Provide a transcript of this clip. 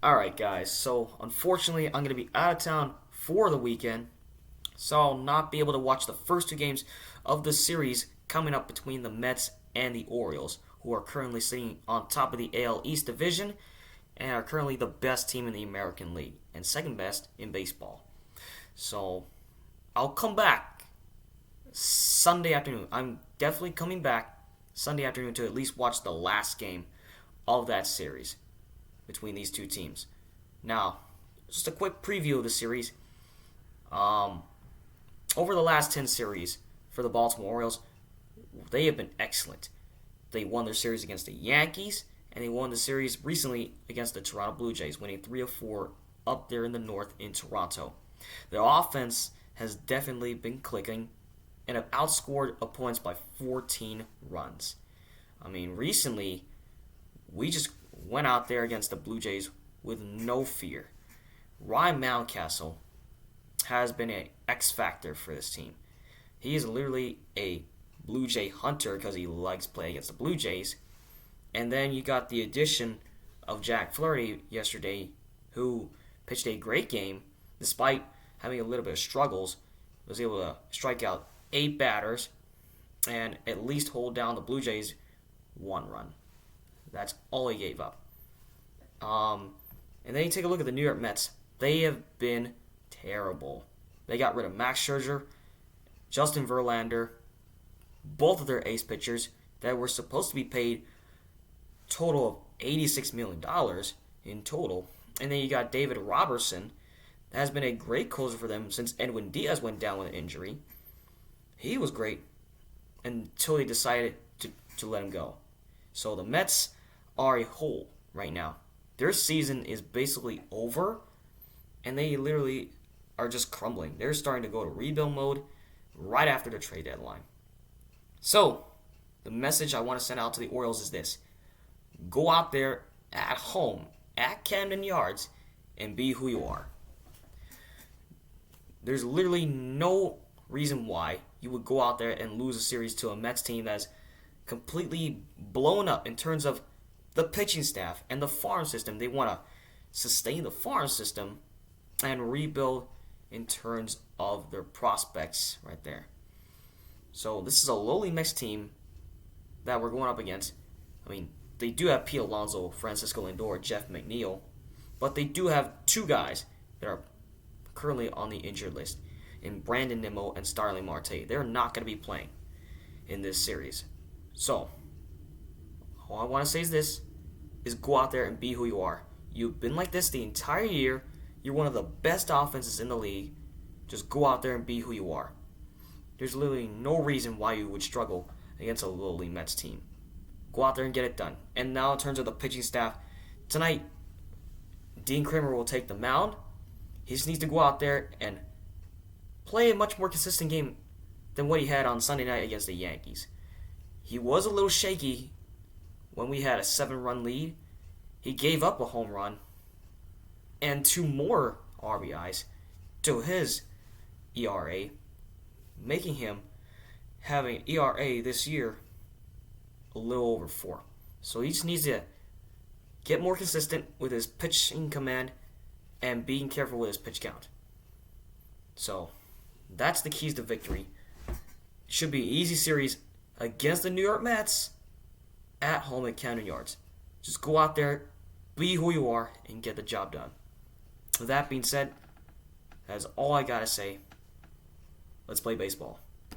Alright, guys, so unfortunately, I'm going to be out of town for the weekend, so I'll not be able to watch the first two games of the series coming up between the Mets and the Orioles, who are currently sitting on top of the AL East Division and are currently the best team in the American League and second best in baseball. So I'll come back Sunday afternoon. I'm definitely coming back Sunday afternoon to at least watch the last game of that series between these two teams. Now, just a quick preview of the series. Over the last 10 series for the Baltimore Orioles, they have been excellent. They won their series against the Yankees, and they won the series recently against the Toronto Blue Jays, winning 3 of 4 up there in the north in Toronto. Their offense has definitely been clicking and have outscored opponents by 14 runs. I mean, recently, we just went out there against the Blue Jays with no fear. Ryan Mountcastle has been an X factor for this team. He is literally a Blue Jay hunter because he likes playing against the Blue Jays. And then you got the addition of Jack Flaherty yesterday, who pitched a great game despite having a little bit of struggles. Was able to strike out 8 batters and at least hold down the Blue Jays 1 run. That's all he gave up. And then you take a look at the New York Mets. They have been terrible. They got rid of Max Scherzer, Justin Verlander, both of their ace pitchers that were supposed to be paid total of $86 million in total. And then you got David Robertson, that has been a great closer for them since Edwin Diaz went down with an injury. He was great until they decided to let him go. So the Mets are a hole right now. Their season is basically over, and they literally are just crumbling. They're starting to go to rebuild mode right after the trade deadline. So, the message I want to send out to the Orioles is this. Go out there at home, at Camden Yards, and be who you are. There's literally no reason why you would go out there and lose a series to a Mets team that's completely blown up in terms of the pitching staff and the farm system. They want to sustain the farm system and rebuild in terms of their prospects right there. So this is a lowly Mets team that we're going up against. I mean, they do have Pete Alonso, Francisco Lindor, Jeff McNeil, but they do have 2 guys that are currently on the injured list in Brandon Nimmo and Starling Marte. They're not going to be playing in this series. So, all I want to say is this, is go out there and be who you are. You've been like this the entire year. You're one of the best offenses in the league. Just go out there and be who you are. There's literally no reason why you would struggle against a lowly Mets team. Go out there and get it done. And now in terms of the pitching staff, tonight, Dean Kramer will take the mound. He just needs to go out there and play a much more consistent game than what he had on Sunday night against the Yankees. He was a little shaky when we had a 7-run lead. He gave up a home run and 2 more RBIs to his ERA, making him having an ERA this year a little over 4. So he just needs to get more consistent with his pitching command and being careful with his pitch count. So that's the keys to victory. Should be an easy series against the New York Mets at home at Camden Yards. Just go out there, be who you are, and get the job done. With that being said, that's all I gotta say. Let's play baseball.